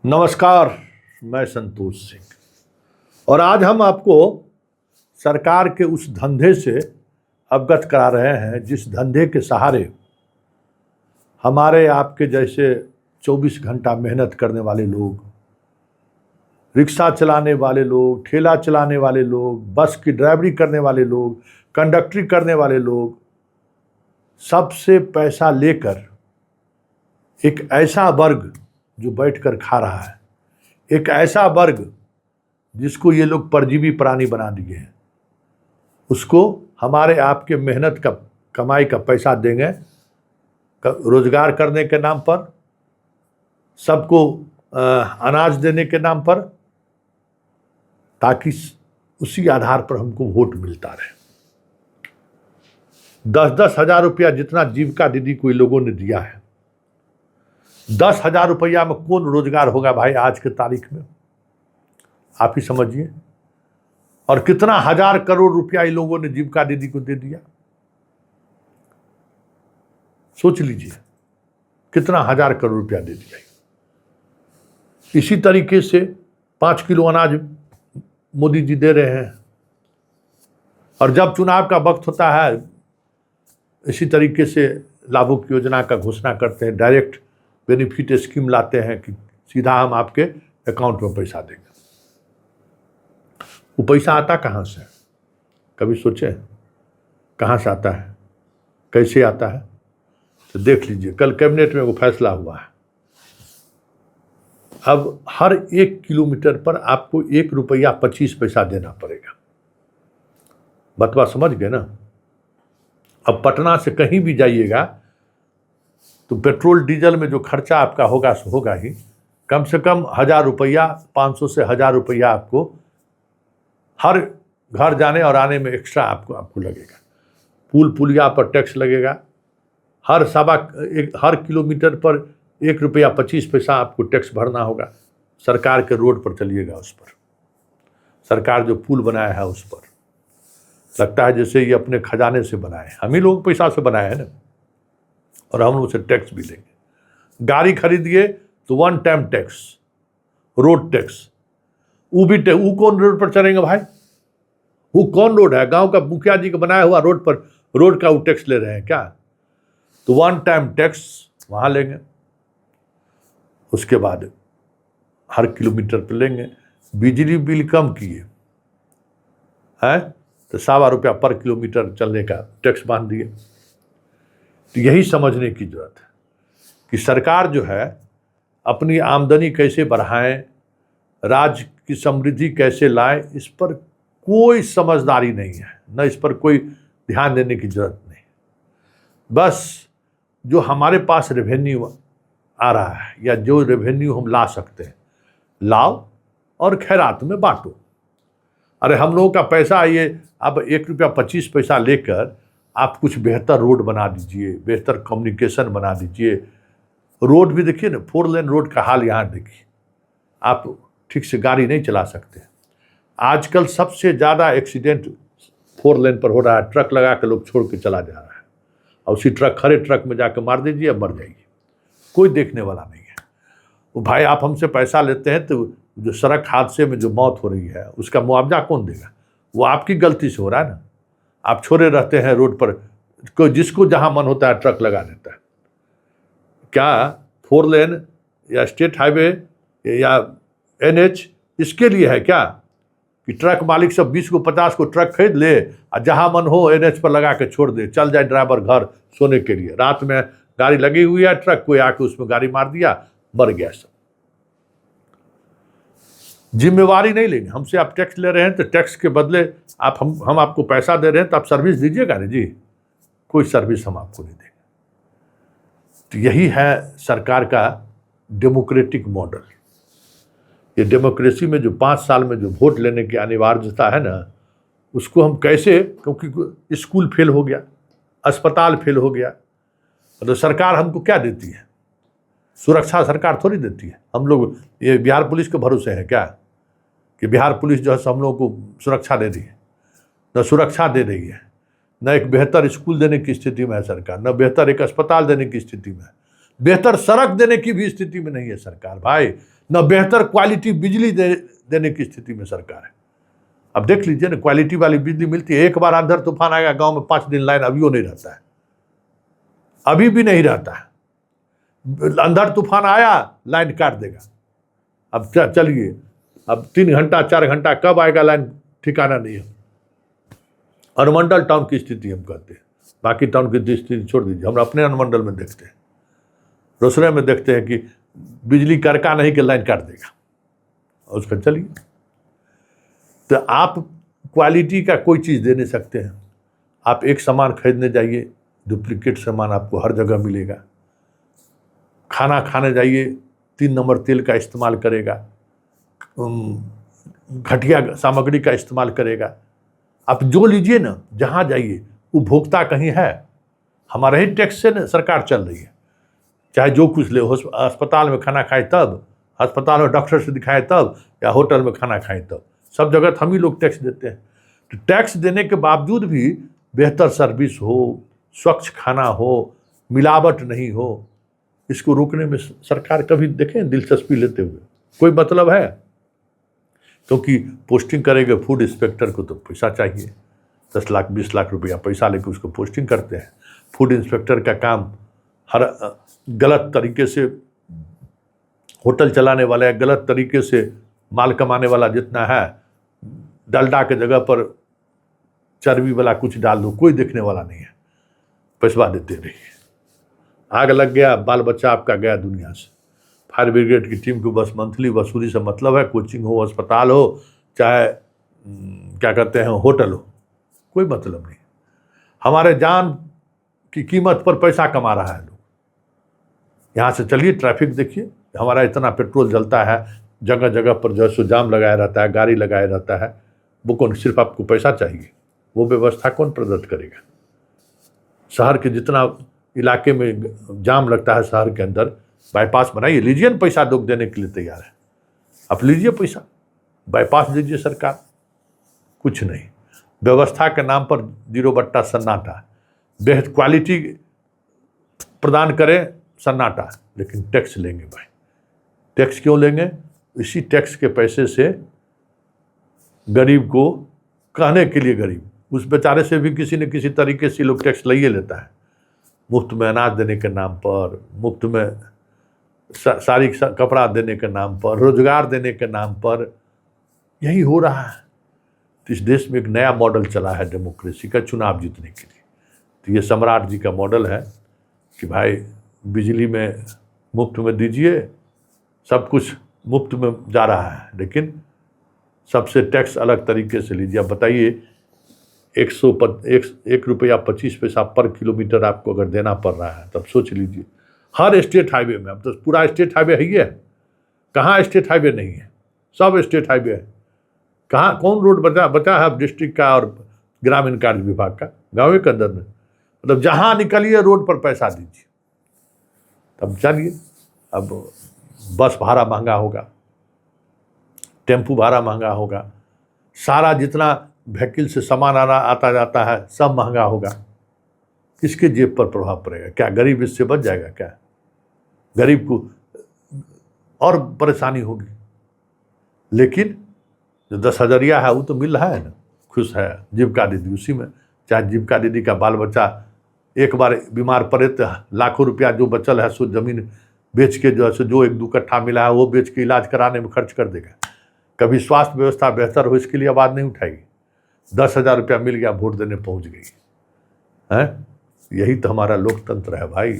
नमस्कार, मैं संतोष सिंह और आज हम आपको सरकार के उस धंधे से अवगत करा रहे हैं जिस धंधे के सहारे हमारे आपके जैसे 24 घंटा मेहनत करने वाले लोग, रिक्शा चलाने वाले लोग, ठेला चलाने वाले लोग, बस की ड्राइवरी करने वाले लोग, कंडक्टरी करने वाले लोग सबसे पैसा लेकर एक ऐसा वर्ग जो बैठकर खा रहा है, एक ऐसा वर्ग जिसको ये लोग परजीवी प्राणी बना दिए हैं, उसको हमारे आपके मेहनत का कमाई का पैसा देंगे रोजगार करने के नाम पर, सबको अनाज देने के नाम पर, ताकि उसी आधार पर हमको वोट मिलता रहे। 10-10 हजार रुपया जितना जीविका दीदी को लोगों ने दिया है, 10,000 रुपया में कौन रोजगार होगा भाई आज के तारीख में, आप ही समझिए। और कितना हजार करोड़ रुपया इन लोगों ने जीविका दीदी को दे दिया, सोच लीजिए कितना हजार करोड़ रुपया दे दिया। इसी तरीके से 5 किलो अनाज मोदी जी दे रहे हैं, और जब चुनाव का वक्त होता है इसी तरीके से लाभों की योजना का घोषणा करते हैं, डायरेक्ट बेनिफिट स्कीम लाते हैं कि सीधा हम आपके अकाउंट में पैसा देंगे। वो पैसा आता कहाँ से, कभी सोचे कहाँ से आता है, कैसे आता है? तो देख लीजिए, कल कैबिनेट में वो फैसला हुआ है, अब हर 1 किलोमीटर पर आपको 1 रुपया 25 पैसा देना पड़ेगा। बतवा समझ गए ना। अब पटना से कहीं भी जाइएगा तो पेट्रोल डीजल में जो खर्चा आपका होगा सो होगा ही, कम से कम 1,000 रुपया, 500 से 1,000 रुपया आपको हर घर जाने और आने में एक्स्ट्रा आपको लगेगा। पुलिया पर टैक्स लगेगा, हर किलोमीटर पर 1 रुपया 25 पैसा आपको टैक्स भरना होगा। सरकार के रोड पर चलिएगा, उस पर सरकार जो पुल बनाया है उस पर लगता है जैसे ये अपने खजाने से बनाए, हम ही लोग पैसा से बनाए हैं ना, और हम उसे टैक्स भी लेंगे। गाड़ी खरीदिए तो 1 टाइम टैक्स, रोड टैक्स, वो भी वो कौन रोड पर चलेंगे भाई? वो कौन रोड है? गांव का मुखिया जी का बनाया हुआ रोड पर रोड का वो टैक्स ले रहे हैं क्या? तो 1 टाइम टैक्स वहाँ लेंगे, उसके बाद हर किलोमीटर पर लेंगे। बिजली बिल कम किए हैं तो 1.25 रुपया पर किलोमीटर चलने का टैक्स बांध दिए। तो यही समझने की जरूरत है कि सरकार जो है अपनी आमदनी कैसे बढ़ाएं, राज्य की समृद्धि कैसे लाएं, इस पर कोई समझदारी नहीं है, न इस पर कोई ध्यान देने की जरूरत नहीं। बस जो हमारे पास रेवेन्यू आ रहा है या जो रेवेन्यू हम ला सकते हैं लाओ और खैरात में बांटो। अरे हम लोगों का पैसा ये अब 1 रुपया 25 पैसा लेकर आप कुछ बेहतर रोड बना दीजिए, बेहतर कम्युनिकेशन बना दीजिए। रोड भी देखिए ना, 4 लेन रोड का हाल यहाँ देखिए, आप ठीक से गाड़ी नहीं चला सकते। आजकल सबसे ज़्यादा एक्सीडेंट 4 लेन पर हो रहा है, ट्रक लगा के लोग छोड़ के चला जा रहा है, और उसी खड़े ट्रक में जाकर मार दीजिए, मर जाइए, कोई देखने वाला नहीं है। वो भाई आप हमसे पैसा लेते हैं तो जो सड़क हादसे में जो मौत हो रही है उसका मुआवजा कौन देगा? वो आपकी गलती से हो रहा है ना। आप छोड़े रहते हैं रोड पर, कोई जिसको जहां मन होता है ट्रक लगा देता है। क्या 4 लेन या स्टेट हाईवे या NH इसके लिए है क्या कि ट्रक मालिक सब 20 को 50 को ट्रक खरीद ले और जहां मन हो NH पर लगा के छोड़ दे, चल जाए ड्राइवर घर सोने के लिए। रात में गाड़ी लगी हुई है, ट्रक कोई आके उसमें गाड़ी मार दिया, मर गया सब। जिम्मेवारी नहीं लेंगे। हमसे आप टैक्स ले रहे हैं तो टैक्स के बदले हम आपको पैसा दे रहे हैं तो आप सर्विस दीजिएगा ना जी, कोई सर्विस हम आपको नहीं देंगे। तो यही है सरकार का डेमोक्रेटिक मॉडल। ये डेमोक्रेसी में जो 5 साल में जो वोट लेने की अनिवार्यता है ना, उसको हम कैसे, क्योंकि स्कूल फेल हो गया, अस्पताल फेल हो गया, तो सरकार हमको क्या देती है? सुरक्षा सरकार थोड़ी देती है। हम लोग ये बिहार पुलिस के भरोसे हैं क्या कि बिहार पुलिस जो है हम लोगों को सुरक्षा दे रही है? न सुरक्षा दे रही है, न एक बेहतर स्कूल देने की स्थिति में है सरकार, न बेहतर एक अस्पताल देने की स्थिति में है, बेहतर सड़क देने की भी स्थिति में नहीं है सरकार। भाई न बेहतर क्वालिटी बिजली देने की स्थिति में सरकार है। अब देख लीजिए ना, क्वालिटी वाली बिजली मिलती है। एक बार अंधर तूफान आएगा गांव में 5 दिन लाइन अभी नहीं रहता है, अभी भी नहीं रहता है। अंधर तूफान आया लाइन काट देगा। अब चलिए, अब 3 घंटा 4 घंटा कब आएगा लाइन ठिकाना नहीं है। अनुमंडल टाउन की स्थिति हम कहते हैं, बाकी टाउन की स्थिति छोड़ दीजिए। हम अपने अनुमंडल में देखते हैं, रोसड़े में देखते हैं कि बिजली करका नहीं कि लाइन काट देगा। और उसका चलिए, तो आप क्वालिटी का कोई चीज़ दे नहीं सकते हैं। आप एक सामान खरीदने जाइए, डुप्लीकेट सामान आपको हर जगह मिलेगा। खाना खाने जाइए, 3 नंबर तेल का इस्तेमाल करेगा, घटिया सामग्री का इस्तेमाल करेगा। आप जो लीजिए ना, जहाँ जाइए उपभोक्ता कहीं है। हमारे ही टैक्स से ना सरकार चल रही है। चाहे जो कुछ ले, अस्पताल में खाना खाए तब, अस्पताल में डॉक्टर से दिखाए तब, या होटल में खाना खाए तब, सब जगह हम ही लोग टैक्स देते हैं। तो टैक्स देने के बावजूद भी बेहतर सर्विस हो, स्वच्छ खाना हो, मिलावट नहीं हो, इसको रोकने में सरकार कभी देखें दिलचस्पी लेते हुए? कोई मतलब है? क्योंकि पोस्टिंग करेंगे फूड इंस्पेक्टर को तो पैसा चाहिए, 10 लाख 20 लाख रुपया पैसा लेकर उसको पोस्टिंग करते हैं। फूड इंस्पेक्टर का काम हर गलत तरीके से होटल चलाने वाला है, गलत तरीके से माल कमाने वाला जितना है, डालडा के जगह पर चर्बी वाला कुछ डाल दो, कोई देखने वाला नहीं है, पैसा देते रहिए। आग लग गया, बाल बच्चा आपका गया दुनिया से। फायर ब्रिगेड की टीम को बस मंथली वसूली से मतलब है, कोचिंग हो, अस्पताल हो, चाहे क्या कहते हैं होटल हो, कोई मतलब नहीं। हमारे जान की कीमत पर पैसा कमा रहा है लोग। यहाँ से चलिए, ट्रैफिक देखिए, हमारा इतना पेट्रोल जलता है, जगह जगह पर जो है सो जाम लगाया रहता है, गाड़ी लगाया रहता है। वो कौन, सिर्फ आपको पैसा चाहिए, वो व्यवस्था कौन प्रदत्त करेगा? शहर के जितना इलाके में जाम लगता है, शहर के अंदर बाईपास बनाइए, लीजिए ना, पैसा लोग देने के लिए तैयार है। आप लीजिए पैसा, बाईपास दीजिए सरकार, कुछ नहीं। व्यवस्था के नाम पर 0 बट्टा सन्नाटा, बेहद क्वालिटी प्रदान करें सन्नाटा, लेकिन टैक्स लेंगे भाई। टैक्स क्यों लेंगे? इसी टैक्स के पैसे से गरीब को, कहने के लिए गरीब, उस बेचारे से भी किसी न किसी तरीके से लोग टैक्स ले लेता है। मुफ्त में अनाज देने के नाम पर, मुफ्त में सारी कपड़ा देने के नाम पर, रोजगार देने के नाम पर, यही हो रहा है। तो इस देश में एक नया मॉडल चला है डेमोक्रेसी का, चुनाव जीतने के लिए। तो ये सम्राट जी का मॉडल है कि भाई बिजली में मुफ्त में दीजिए, सब कुछ मुफ्त में जा रहा है, लेकिन सबसे टैक्स अलग तरीके से लीजिए। अब बताइए, 1 रुपया 25 पैसा पर किलोमीटर आपको अगर देना पड़ रहा है, तब सोच लीजिए। हर स्टेट हाईवे में, अब तो पूरा स्टेट हाईवे है ही है, कहाँ स्टेट हाईवे नहीं है? सब स्टेट हाईवे है। कहाँ कौन रोड बचा है डिस्ट्रिक्ट का और ग्रामीण कार्य विभाग का? गाँव के अंदर में, मतलब जहाँ निकलिए रोड पर पैसा दीजिए। तब चलिए, अब बस भाड़ा महंगा होगा, टेम्पू भाड़ा महंगा होगा, सारा जितना व्हीकल से सामान आता जाता है सब महंगा होगा। किसके जेब पर प्रभाव पड़ेगा? क्या गरीब इससे बच जाएगा? क्या गरीब को और परेशानी होगी? लेकिन जो 10,000 है वो तो मिल रहा है ना, खुश है। जीविका दीदी उसी में, चाहे जीविका दीदी का बाल बच्चा एक बार बीमार पड़े तो लाखों रुपया जो बचल है सो जमीन बेच के, जो है सो जो 1-2 कट्ठा मिला है वो बेच के इलाज कराने में खर्च कर देगा। कभी स्वास्थ्य व्यवस्था बेहतर हो इसके लिए आवाज़ नहीं उठाएगी। 10,000 रुपया मिल गया, वोट देने पहुंच गई है। यही तो हमारा लोकतंत्र है भाई।